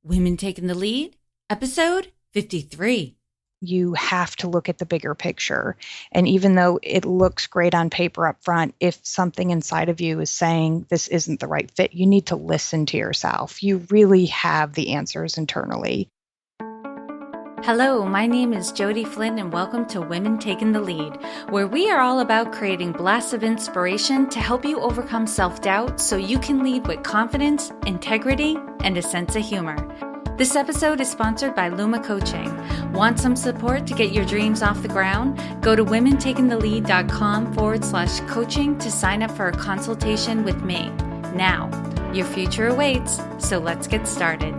Women Taking the Lead, episode 53. You have to look at the bigger picture. And even though it looks great on paper up front, if something inside of you is saying this isn't the right fit, you need to listen to yourself. You really have the answers internally. Hello, my name is Jody Flynn and welcome to Women Taking the Lead, where we are all about creating blasts of inspiration to help you overcome self-doubt so you can lead with confidence, integrity, and a sense of humor. This episode is sponsored by Luma Coaching. Want some support to get your dreams off the ground? Go to womentakingthelead.com/coaching to sign up for a consultation with me. Now, your future awaits, so let's get started.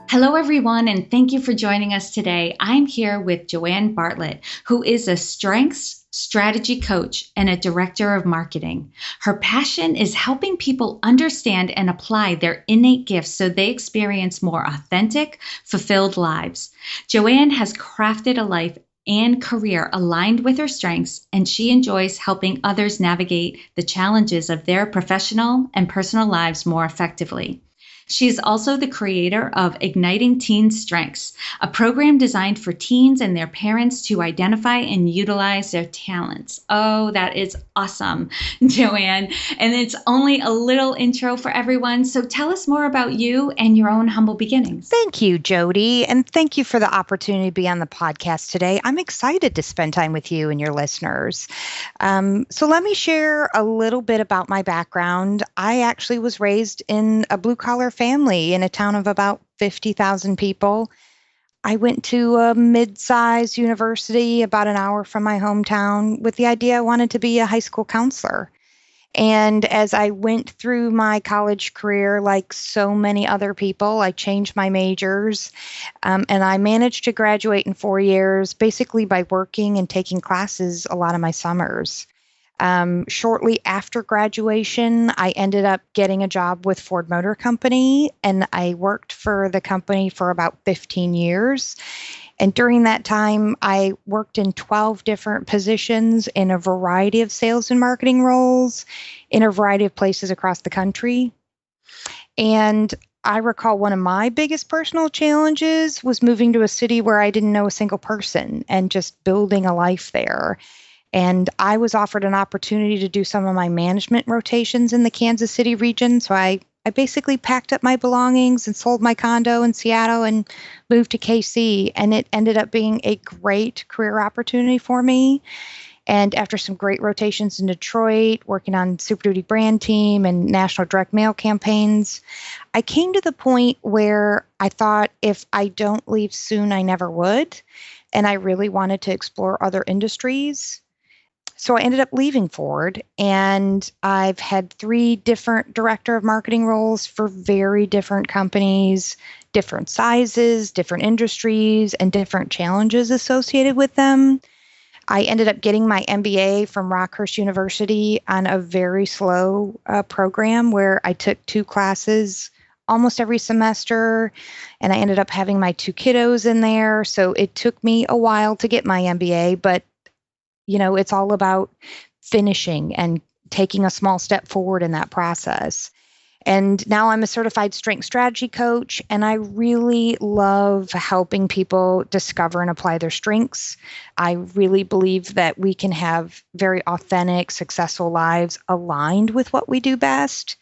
Hello, everyone, and thank you for joining us today. I'm here with JoAnn Bartlett, who is a strengths strategy coach and a director of marketing. Her passion is helping people understand and apply their innate gifts so they experience more authentic, fulfilled lives. JoAnn has crafted a life and career aligned with her strengths, and she enjoys helping others navigate the challenges of their professional and personal lives more effectively. She's also the creator of Igniting Teen Strengths, a program designed for teens and their parents to identify and utilize their talents. Oh, that is awesome, JoAnn. And it's only a little intro for everyone. So tell us more about you and your own humble beginnings. Thank you, Jody. And thank you for the opportunity to be on the podcast today. I'm excited to spend time with you and your listeners. So let me share a little bit about my background. I actually was raised in a blue-collar family in a town of about 50,000 people. I went to a mid-sized university about an hour from my hometown with the idea I wanted to be a high school counselor. And as I went through my college career, like so many other people, I changed my majors, and I managed to graduate in 4 years, basically by working and taking classes a lot of my summers. Shortly after graduation, I ended up getting a job with Ford Motor Company, and I worked for the company for about 15 years. And during that time, I worked in 12 different positions in a variety of sales and marketing roles in a variety of places across the country. And I recall one of my biggest personal challenges was moving to a city where I didn't know a single person and just building a life there. And I was offered an opportunity to do some of my management rotations in the Kansas City region. So I basically packed up my belongings and sold my condo in Seattle and moved to KC. And it ended up being a great career opportunity for me. And after some great rotations in Detroit, working on Super Duty brand team and national direct mail campaigns, I came to the point where I thought if I don't leave soon, I never would. And I really wanted to explore other industries. So I ended up leaving Ford, and I've had 3 different director of marketing roles for very different companies, different sizes, different industries, and different challenges associated with them. I ended up getting my MBA from Rockhurst University on a very slow program where I took 2 classes almost every semester, and I ended up having my 2 kiddos in there. So it took me a while to get my MBA, but it's all about finishing and taking a small step forward in that process. And now I'm a certified strength strategy coach, and I really love helping people discover and apply their strengths. I really believe that we can have very authentic, successful lives aligned with what we do best.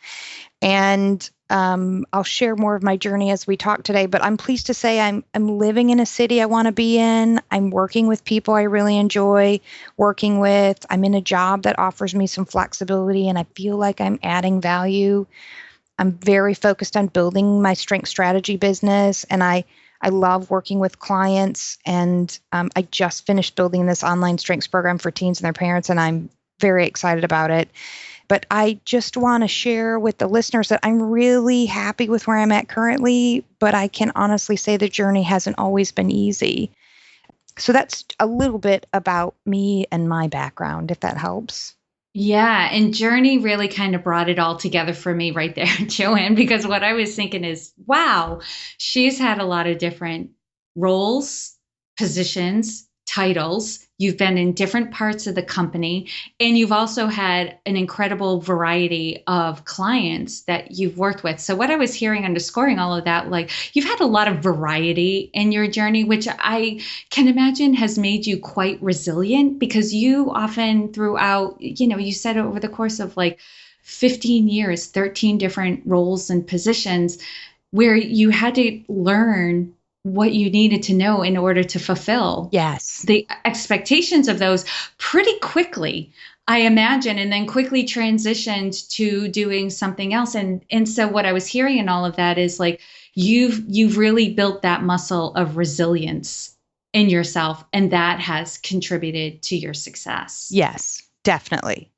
And I'll share more of my journey as we talk today, but I'm pleased to say I'm living in a city I want to be in. I'm working with people I really enjoy working with. I'm in a job that offers me some flexibility, and I feel like I'm adding value. I'm very focused on building my strength strategy business, and I love working with clients. And I just finished building this online strengths program for teens and their parents, and I'm very excited about it. But I just want to share with the listeners that I'm really happy with where I'm at currently, but I can honestly say the journey hasn't always been easy. So that's a little bit about me and my background, if that helps. Yeah, and journey really kind of brought it all together for me right there, JoAnn, because what I was thinking is, wow, she's had a lot of different roles, positions, titles. You've been in different parts of the company, and you've also had an incredible variety of clients that you've worked with. So what I was hearing underscoring all of that, like you've had a lot of variety in your journey, which I can imagine has made you quite resilient because you often throughout, you said over the course of like 15 years, 13 different roles and positions where you had to learn what you needed to know in order to fulfill Yes. the expectations of those pretty quickly, I imagine, and then quickly transitioned to doing something else. And so what I was hearing in all of that is like you've really built that muscle of resilience in yourself, and that has contributed to your success. Yes, definitely.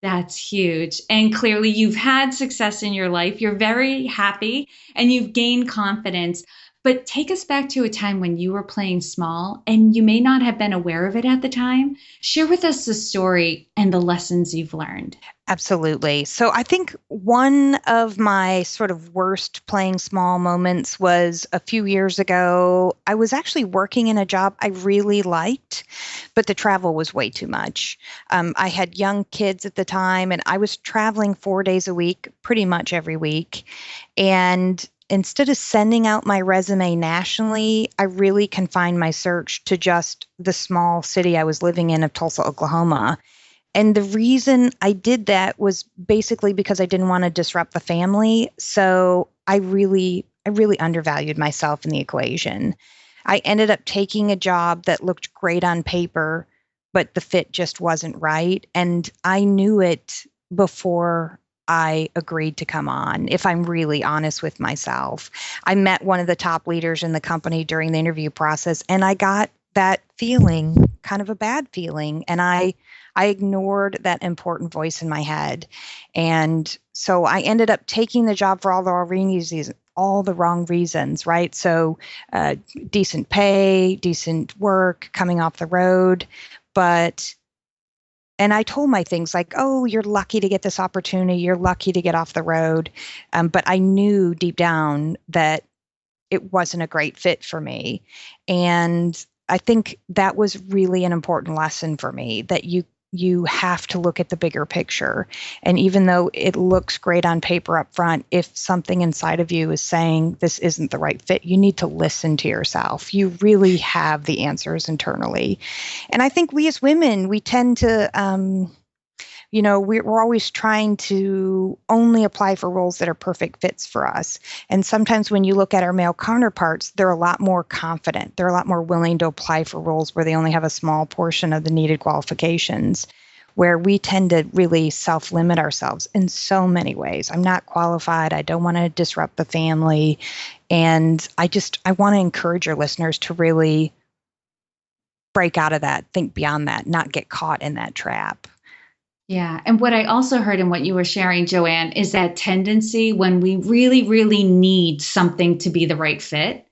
That's huge. And clearly, you've had success in your life. You're very happy and you've gained confidence. But take us back to a time when you were playing small and you may not have been aware of it at the time. Share with us the story and the lessons you've learned. Absolutely. So I think one of my sort of worst playing small moments was a few years ago. I was actually working in a job I really liked, but the travel was way too much. I had young kids at the time, and I was traveling 4 days a week, pretty much every week. And instead of sending out my resume nationally, I really confined my search to just the small city I was living in of Tulsa, Oklahoma. And the reason I did that was basically because I didn't want to disrupt the family. So I really undervalued myself in the equation. I ended up taking a job that looked great on paper, but the fit just wasn't right. And I knew it before I agreed to come on, if I'm really honest with myself. I met one of the top leaders in the company during the interview process, and I got that feeling, kind of a bad feeling. And I ignored that important voice in my head. And so I ended up taking the job for all the wrong reasons, right? So decent pay, decent work, coming off the road. And I told my things like, oh, you're lucky to get this opportunity. You're lucky to get off the road. But I knew deep down that it wasn't a great fit for me. And I think that was really an important lesson for me, that you have to look at the bigger picture. And even though it looks great on paper up front, if something inside of you is saying this isn't the right fit, you need to listen to yourself. You really have the answers internally. And I think we as women, we tend to, we're always trying to only apply for roles that are perfect fits for us. And sometimes when you look at our male counterparts, they're a lot more confident. They're a lot more willing to apply for roles where they only have a small portion of the needed qualifications, where we tend to really self-limit ourselves in so many ways. I'm not qualified. I don't want to disrupt the family. And I want to encourage your listeners to really break out of that, think beyond that, not get caught in that trap. Yeah. And what I also heard in what you were sharing, JoAnn, is that tendency when we really, really need something to be the right fit,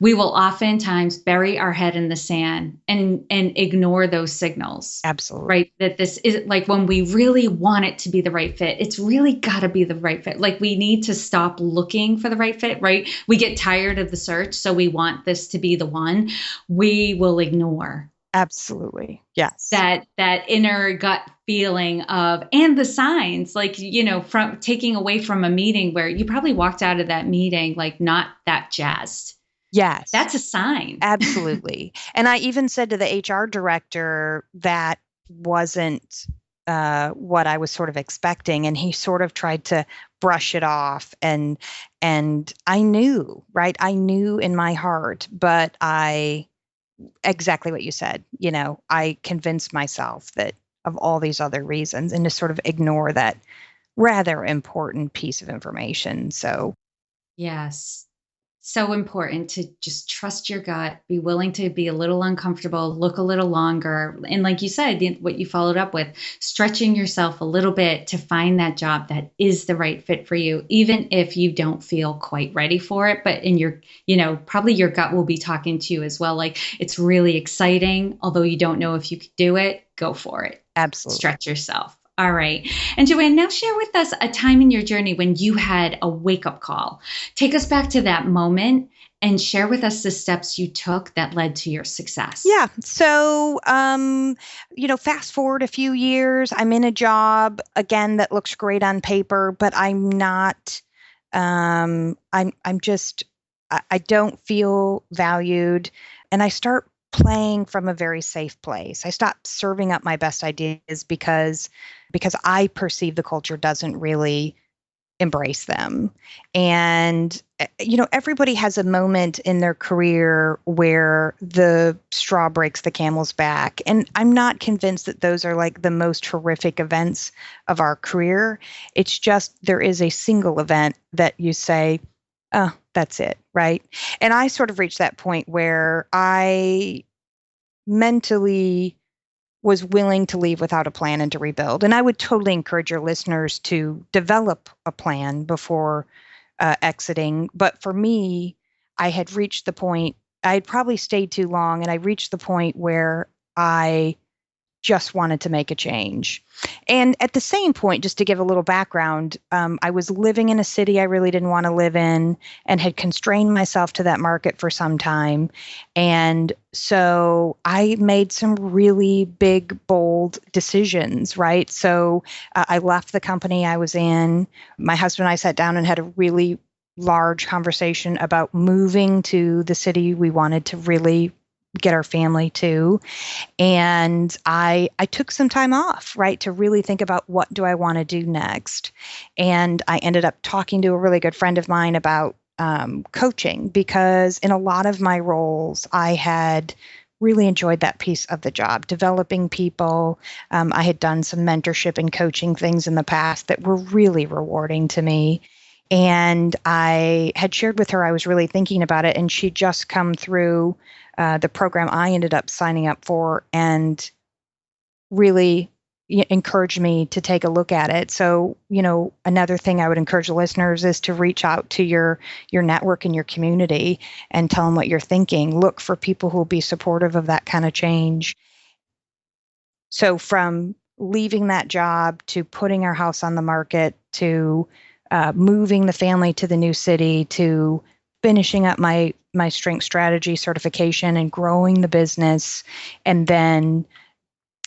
we will oftentimes bury our head in the sand and ignore those signals. Absolutely. Right. That this is like when we really want it to be the right fit, it's really got to be the right fit. Like we need to stop looking for the right fit, right? We get tired of the search. So we want this to be the one. We will ignore Absolutely. Yes. that inner gut feeling of, and the signs, like, from taking away from a meeting where you probably walked out of that meeting like not that jazzed. Yes. That's a sign. Absolutely. And I even said to the HR director that wasn't what I was sort of expecting. And he sort of tried to brush it off. And I knew, right? I knew in my heart, but exactly what you said, I convinced myself that of all these other reasons and to sort of ignore that rather important piece of information. So, Yes. So important to just trust your gut, be willing to be a little uncomfortable, look a little longer. And like you said, what you followed up with, stretching yourself a little bit to find that job that is the right fit for you, even if you don't feel quite ready for it. But in your, probably your gut will be talking to you as well. Like it's really exciting, although you don't know if you could do it, go for it. Absolutely. Stretch yourself. All right. And JoAnn, now share with us a time in your journey when you had a wake-up call. Take us back to that moment and share with us the steps you took that led to your success. Yeah. So, fast forward a few years, I'm in a job again that looks great on paper, but I'm not, I'm just, I don't feel valued. And I start playing from a very safe place. I stop serving up my best ideas because I perceive the culture doesn't really embrace them. And, everybody has a moment in their career where the straw breaks the camel's back. And I'm not convinced that those are like the most horrific events of our career. It's just there is a single event that you say, oh, that's it. Right. And I sort of reached that point where I mentally was willing to leave without a plan and to rebuild. And I would totally encourage your listeners to develop a plan before exiting. But for me, I had reached the point, I had probably stayed too long, and I reached the point where I just wanted to make a change. And at the same point, just to give a little background, I was living in a city I really didn't want to live in and had constrained myself to that market for some time. And so I made some really big, bold decisions, right? So I left the company I was in. My husband and I sat down and had a really large conversation about moving to the city we wanted to really get our family to. And I took some time off, right, to really think about what do I want to do next. And I ended up talking to a really good friend of mine about coaching, because in a lot of my roles, I had really enjoyed that piece of the job, developing people. I had done some mentorship and coaching things in the past that were really rewarding to me. And I had shared with her I was really thinking about it, and she'd just come through the program I ended up signing up for and really encouraged me to take a look at it. So, another thing I would encourage the listeners is to reach out to your network and your community and tell them what you're thinking. Look for people who will be supportive of that kind of change. So from leaving that job to putting our house on the market to moving the family to the new city to finishing up my strength strategy certification and growing the business. And then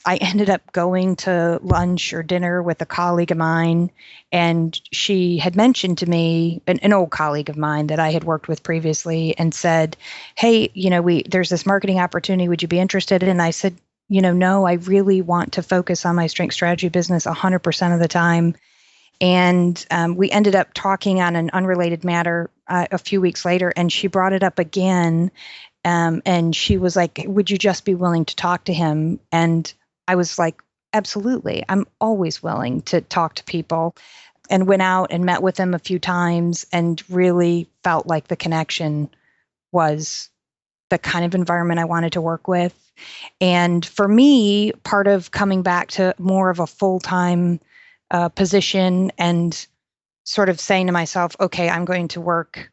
I ended up going to lunch or dinner with a colleague of mine, and she had mentioned to me, an old colleague of mine that I had worked with previously, and said, hey, there's this marketing opportunity. Would you be interested? And I said, no, I really want to focus on my strength strategy business 100% of the time. And we ended up talking on an unrelated matter a few weeks later, and she brought it up again. And she was like, would you just be willing to talk to him? And I was like, absolutely. I'm always willing to talk to people, and went out and met with him a few times and really felt like the connection was the kind of environment I wanted to work with. And for me, part of coming back to more of a full-time position and sort of saying to myself, okay, I'm going to work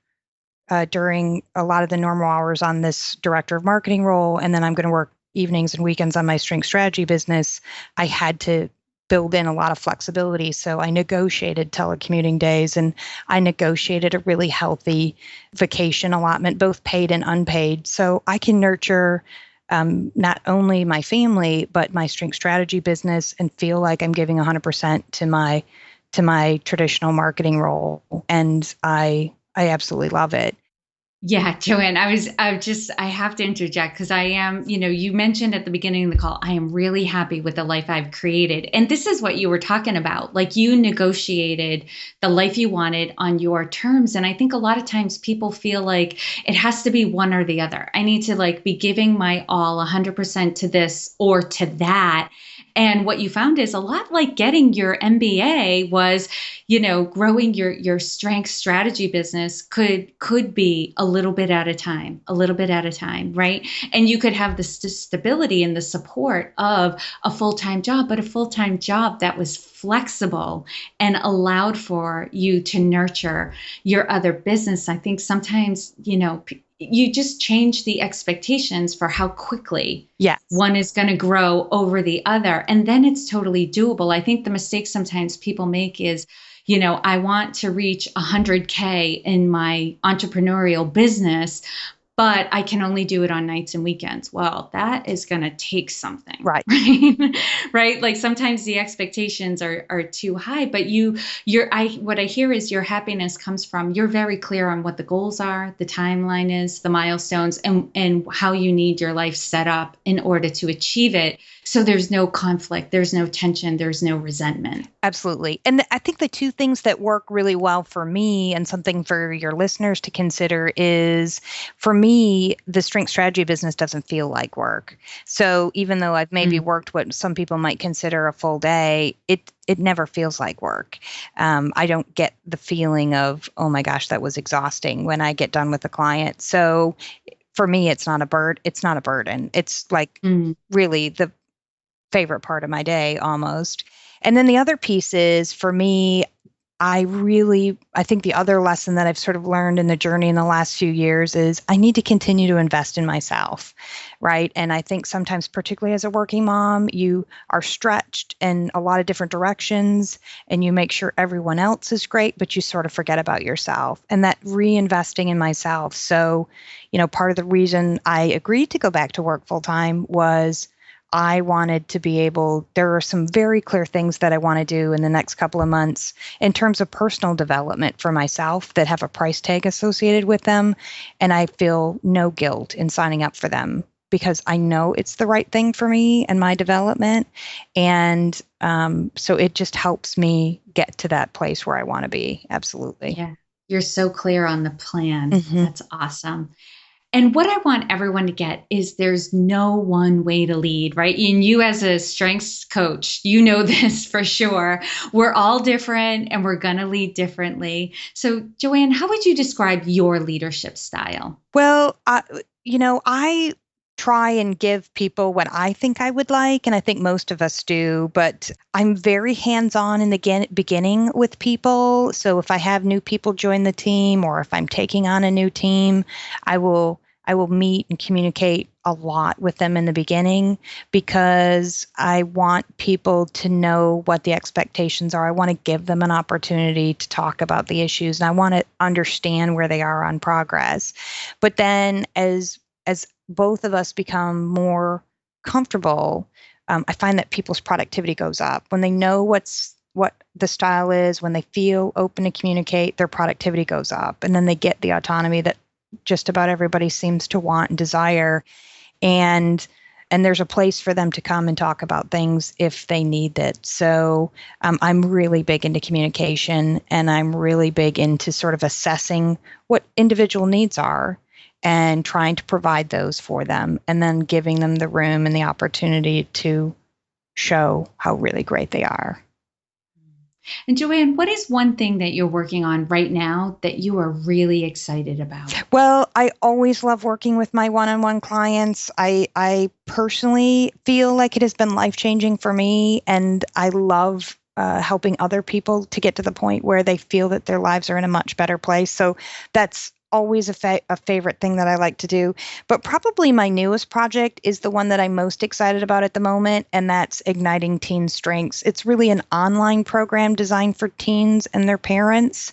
during a lot of the normal hours on this director of marketing role, and then I'm going to work evenings and weekends on my strength strategy business. I had to build in a lot of flexibility. So I negotiated telecommuting days, and I negotiated a really healthy vacation allotment, both paid and unpaid. So I can nurture not only my family, but my strength strategy business and feel like I'm giving 100% to my traditional marketing role. And I absolutely love it. Yeah, JoAnn, I have to interject because I am, you mentioned at the beginning of the call, I am really happy with the life I've created. And this is what you were talking about. Like, you negotiated the life you wanted on your terms. And I think a lot of times people feel like it has to be one or the other. I need to be giving my all 100% to this or to that. And what you found is a lot like getting your MBA was, growing your strength strategy business could be a little bit at a time, right? And you could have the stability and the support of a full-time job, but a full-time job that was flexible and allowed for you to nurture your other business. I think sometimes, you just change the expectations for how quickly one is going to grow over the other. And then it's totally doable. I think the mistake sometimes people make is, I want to reach 100K in my entrepreneurial business, but I can only do it on nights and weekends. Well, that is going to take something, Right. right? Right? Like sometimes the expectations are too high, but what I hear is your happiness comes from you're very clear on what the goals are, the timeline is, the milestones, and how you need your life set up in order to achieve it. So there's no conflict, there's no tension, there's no resentment. Absolutely. And I think the two things that work really well for me and something for your listeners to consider is for me, the strength strategy business doesn't feel like work. So even though I've maybe worked what some people might consider a full day, it never feels like work. I don't get the feeling of, oh my gosh, that was exhausting when I get done with the client. So for me, it's not a burden. It's like really the favorite part of my day almost. And then the other piece is for me, I think the other lesson that I've sort of learned in the journey in the last few years is I need to continue to invest in myself, right? And I think sometimes, particularly as a working mom, you are stretched in a lot of different directions and you make sure everyone else is great, but you sort of forget about yourself and that reinvesting in myself. So, part of the reason I agreed to go back to work full time was I wanted to be there are some very clear things that I want to do in the next couple of months in terms of personal development for myself that have a price tag associated with them. And I feel no guilt in signing up for them because I know it's the right thing for me and my development. And so it just helps me get to that place where I want to be. Absolutely. Yeah. You're so clear on the plan. Mm-hmm. That's awesome. And what I want everyone to get is there's no one way to lead, right? And you as a strengths coach, you know this for sure. We're all different and we're going to lead differently. So JoAnn, how would you describe your leadership style? Well, I try and give people what I think I would like, and I think most of us do, but I'm very hands-on in the beginning with people. So if I have new people join the team or if I'm taking on a new team, I will meet and communicate a lot with them in the beginning because I want people to know what the expectations are. I want to give them an opportunity to talk about the issues and I want to understand where they are on progress. But then as both of us become more comfortable, I find that people's productivity goes up. When they know what the style is, when they feel open to communicate, their productivity goes up. And then they get the autonomy that just about everybody seems to want and desire. And there's a place for them to come and talk about things if they need it. So I'm really big into communication and I'm really big into sort of assessing what individual needs are and trying to provide those for them and then giving them the room and the opportunity to show how really great they are. And JoAnn, what is one thing that you're working on right now that you are really excited about? Well, I always love working with my one-on-one clients. I personally feel like it has been life-changing for me, and I love helping other people to get to the point where they feel that their lives are in a much better place. So that's always a favorite thing that I like to do. But probably my newest project is the one that I'm most excited about at the moment, and that's Igniting Teen Strengths. It's really an online program designed for teens and their parents.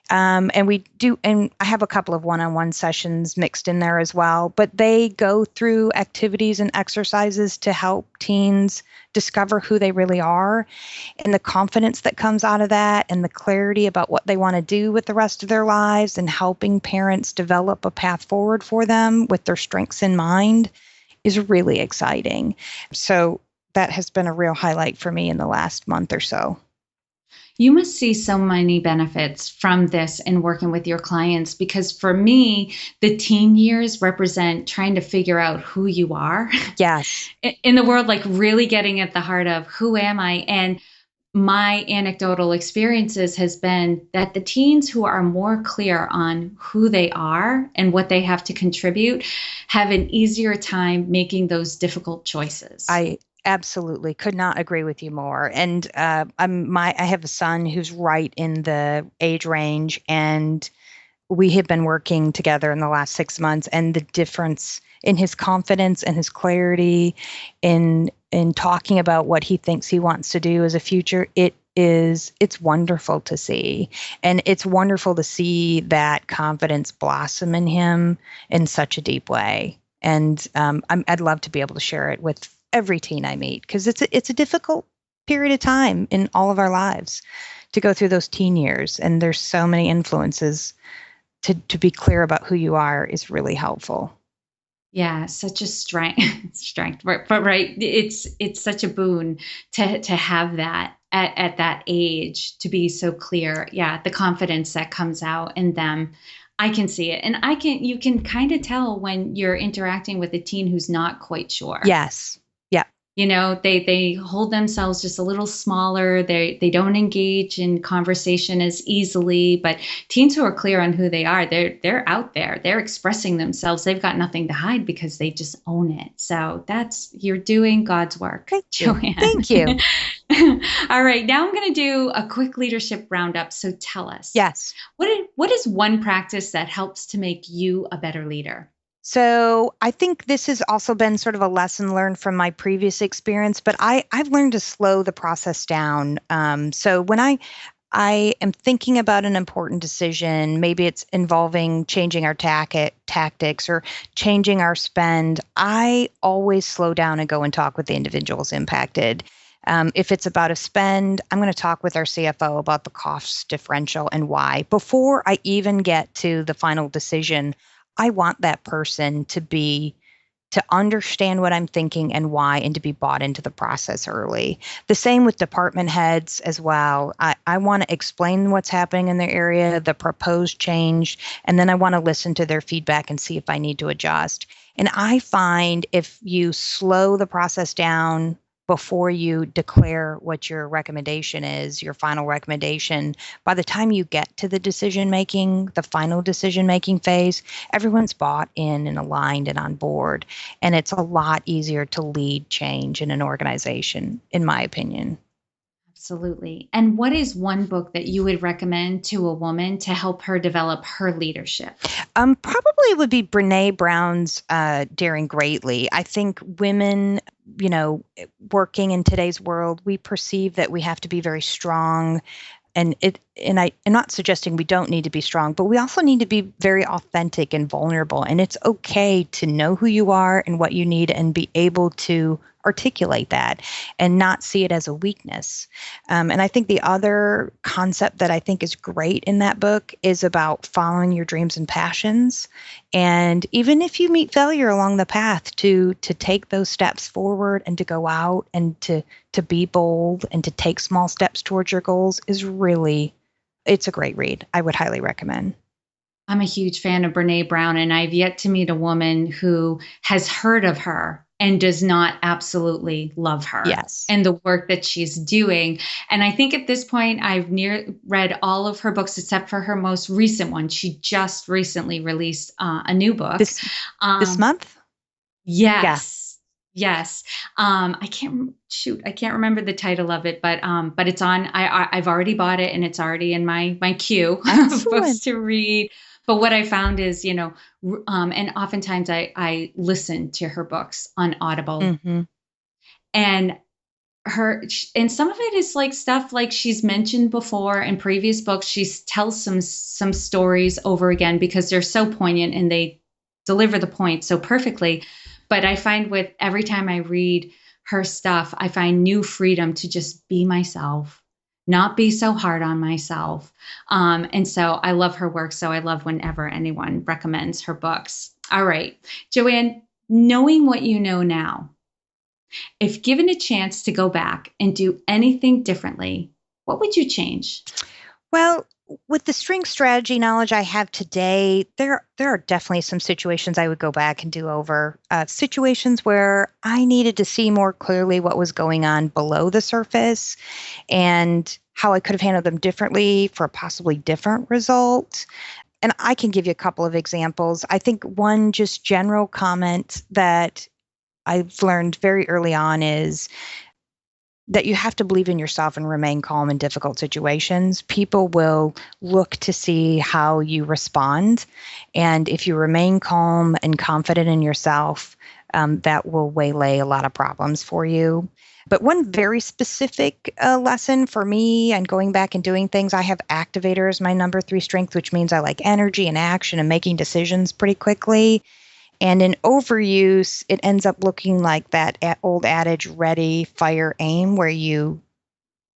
And I have a couple of one-on-one sessions mixed in there as well, but they go through activities and exercises to help teens discover who they really are and the confidence that comes out of that and the clarity about what they want to do with the rest of their lives and helping parents develop a path forward for them with their strengths in mind is really exciting. So that has been a real highlight for me in the last month or so. You must see so many benefits from this in working with your clients because for me, the teen years represent trying to figure out who you are. Yes. In the world, like really getting at the heart of who am I? And my anecdotal experiences has been that the teens who are more clear on who they are and what they have to contribute have an easier time making those difficult choices. I absolutely could not agree with you more. And I have a son who's right in the age range, and we have been working together in the last 6 months, and the difference in his confidence and his clarity in talking about what he thinks he wants to do as a future, it it's wonderful to see. And it's wonderful to see that confidence blossom in him in such a deep way. And I'd love to be able to share it with every teen I meet, because it's a difficult period of time in all of our lives to go through those teen years. And there's so many influences. To be clear about who you are is really helpful. Yeah, such a strength, but right, it's such a boon to have that at that age, to be so clear. Yeah, the confidence that comes out in them, I can see it, and you can kind of tell when you're interacting with a teen who's not quite sure. Yes. Yeah. They hold themselves just a little smaller. They don't engage in conversation as easily. But teens who are clear on who they are, they're out there. They're expressing themselves. They've got nothing to hide because they just own it. So you're doing God's work, Thank you. JoAnn. Thank you. All right, now I'm going to do a quick leadership roundup. So tell us, Yes. what is one practice that helps to make you a better leader? So I think this has also been sort of a lesson learned from my previous experience, but I've learned to slow the process down. So when I am thinking about an important decision, maybe it's involving changing our tactics or changing our spend, I always slow down and go and talk with the individuals impacted. If it's about a spend, I'm going to talk with our CFO about the cost differential and why. Before I even get to the final decision, I want that person to understand what I'm thinking and why, and to be bought into the process early. The same with department heads as well. I want to explain what's happening in their area, the proposed change, and then I want to listen to their feedback and see if I need to adjust. And I find if you slow the process down before you declare what your recommendation is, your final recommendation, by the time you get to the final decision making phase, everyone's bought in and aligned and on board. And it's a lot easier to lead change in an organization, in my opinion. Absolutely. And what is one book that you would recommend to a woman to help her develop her leadership? Probably would be Brene Brown's Daring Greatly. I think women, working in today's world, we perceive that we have to be very strong. And I'm not suggesting we don't need to be strong, but we also need to be very authentic and vulnerable. And it's okay to know who you are and what you need and be able to articulate that and not see it as a weakness. And I think the other concept that I think is great in that book is about following your dreams and passions. And even if you meet failure along the path, to take those steps forward and to go out and to be bold and to take small steps towards your goals it's a great read. I would highly recommend. I'm a huge fan of Brene Brown, and I've yet to meet a woman who has heard of her and does not absolutely love her. Yes. And the work that she's doing. And I think at this point, I've read all of her books except for her most recent one. She just recently released a new book. This month? Yes. Yeah. Yes. I can't remember the title of it, but it's on, I've already bought it and it's already in my queue of books to read. But what I found is, and oftentimes I listen to her books on Audible, mm-hmm. and some of it is like stuff like she's mentioned before in previous books. She tells some stories over again because they're so poignant and they deliver the point so perfectly. But I find with every time I read her stuff, I find new freedom to just be myself, not be so hard on myself. And so I love her work. So I love whenever anyone recommends her books. All right, JoAnn, knowing what you know now, if given a chance to go back and do anything differently, what would you change? Well, with the strength strategy knowledge I have today, there are definitely some situations I would go back and do over. Situations where I needed to see more clearly what was going on below the surface and how I could have handled them differently for a possibly different result. And I can give you a couple of examples. I think one just general comment that I've learned very early on is that you have to believe in yourself and remain calm in difficult situations. People will look to see how you respond. And if you remain calm and confident in yourself, that will waylay a lot of problems for you. But one very specific lesson for me and going back and doing things, I have activator as my number 3 strength, which means I like energy and action and making decisions pretty quickly. And in overuse, it ends up looking like that old adage, ready, fire, aim, where you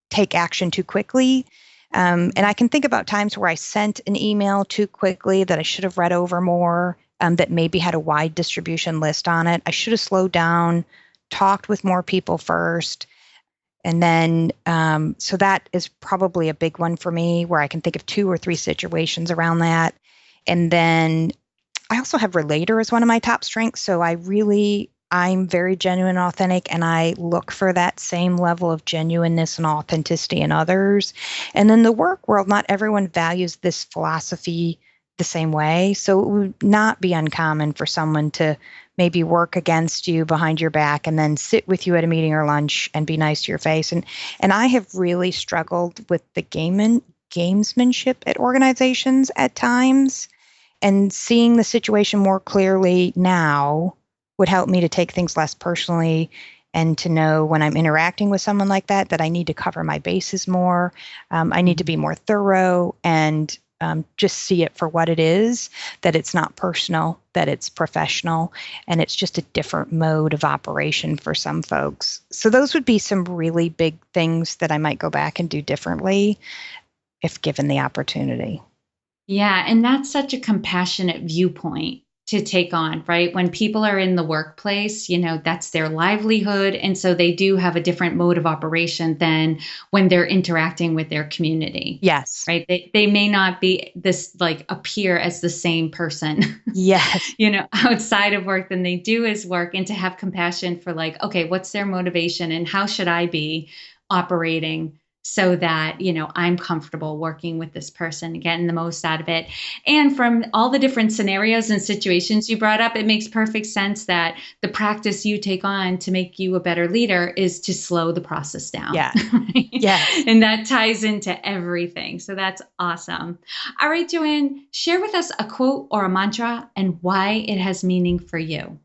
take action too quickly. And I can think about times where I sent an email too quickly that I should have read over more, that maybe had a wide distribution list on it. I should have slowed down, talked with more people first. And then, so that is probably a big one for me, where I can think of 2 or 3 situations around that. And then I also have relator as one of my top strengths. So I'm very genuine and authentic, and I look for that same level of genuineness and authenticity in others. And in the work world, not everyone values this philosophy the same way. So it would not be uncommon for someone to maybe work against you behind your back and then sit with you at a meeting or lunch and be nice to your face. And I have really struggled with the gamesmanship at organizations at times. And seeing the situation more clearly now would help me to take things less personally and to know when I'm interacting with someone like that I need to cover my bases more. I need to be more thorough and just see it for what it is, that it's not personal, that it's professional, and it's just a different mode of operation for some folks. So those would be some really big things that I might go back and do differently if given the opportunity. Yeah, and that's such a compassionate viewpoint to take on, right? When people are in the workplace, that's their livelihood. And so they do have a different mode of operation than when they're interacting with their community. Yes. Right. They may not be appear as the same person. Yes. Outside of work than they do as work, and to have compassion for okay, what's their motivation and how should I be operating so that, I'm comfortable working with this person and getting the most out of it. And from all the different scenarios and situations you brought up, it makes perfect sense that the practice you take on to make you a better leader is to slow the process down. Yeah. Right? Yeah. And that ties into everything. So that's awesome. All right, JoAnn, share with us a quote or a mantra and why it has meaning for you.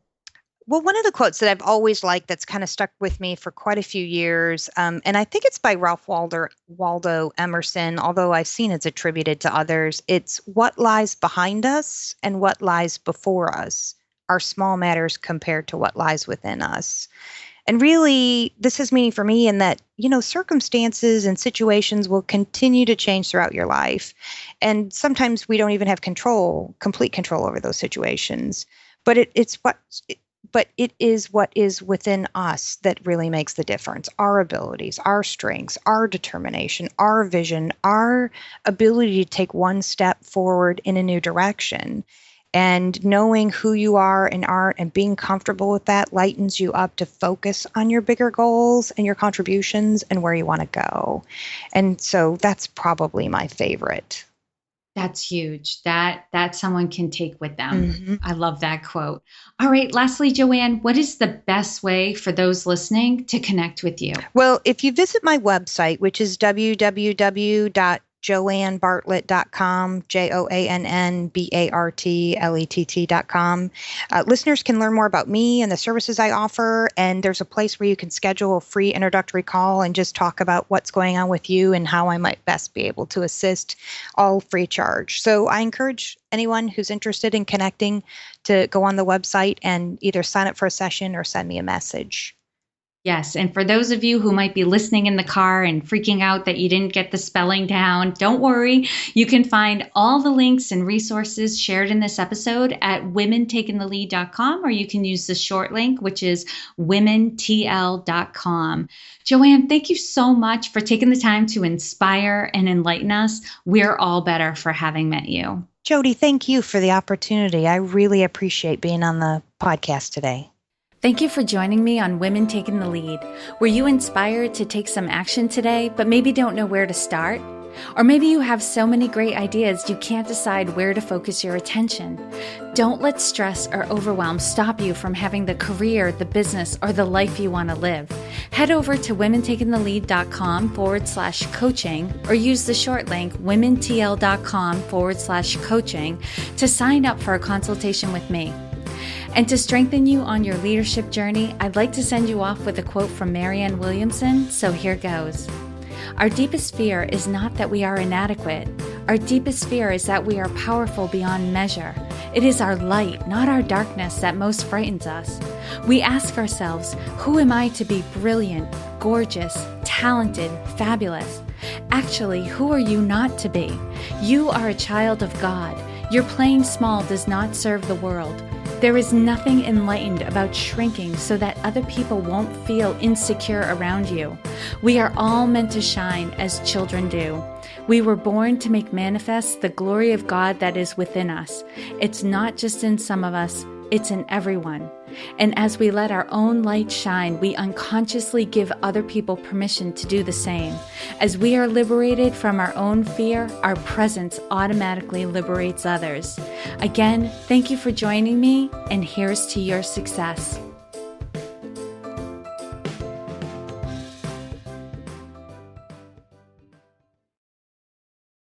Well, one of the quotes that I've always liked that's kind of stuck with me for quite a few years, and I think it's by Ralph Waldo Emerson, although I've seen it's attributed to others. It's what lies behind us and what lies before us are small matters compared to what lies within us. And really, this has meaning for me in that, circumstances and situations will continue to change throughout your life. And sometimes we don't even have complete control over those situations. But it is what is within us that really makes the difference. Our abilities, our strengths, our determination, our vision, our ability to take one step forward in a new direction. And knowing who you are and aren't and being comfortable with that lightens you up to focus on your bigger goals and your contributions and where you want to go. And so that's probably my favorite. That's huge. That someone can take with them. Mm-hmm. I love that quote. All right. Lastly, JoAnn, what is the best way for those listening to connect with you? Well, if you visit my website, which is www.JoAnnBartlett.com, JoAnnBartlett.com. Listeners can learn more about me and the services I offer, and there's a place where you can schedule a free introductory call and just talk about what's going on with you and how I might best be able to assist, all free of charge. So I encourage anyone who's interested in connecting to go on the website and either sign up for a session or send me a message. Yes. And for those of you who might be listening in the car and freaking out that you didn't get the spelling down, don't worry. You can find all the links and resources shared in this episode at womentakingthelead.com, or you can use the short link, which is womentl.com. JoAnn, thank you so much for taking the time to inspire and enlighten us. We're all better for having met you. Jody, thank you for the opportunity. I really appreciate being on the podcast today. Thank you for joining me on Women Taking the Lead. Were you inspired to take some action today, but maybe don't know where to start? Or maybe you have so many great ideas you can't decide where to focus your attention. Don't let stress or overwhelm stop you from having the career, the business, or the life you want to live. Head over to womentakingthelead.com/coaching or use the short link womentl.com/coaching to sign up for a consultation with me. And to strengthen you on your leadership journey, I'd like to send you off with a quote from Marianne Williamson, so here goes. Our deepest fear is not that we are inadequate. Our deepest fear is that we are powerful beyond measure. It is our light, not our darkness, that most frightens us. We ask ourselves, who am I to be brilliant, gorgeous, talented, fabulous? Actually, who are you not to be? You are a child of God. Your playing small does not serve the world. There is nothing enlightened about shrinking so that other people won't feel insecure around you. We are all meant to shine as children do. We were born to make manifest the glory of God that is within us. It's not just in some of us, it's in everyone. And as we let our own light shine, we unconsciously give other people permission to do the same. As we are liberated from our own fear, our presence automatically liberates others. Again, thank you for joining me, and here's to your success.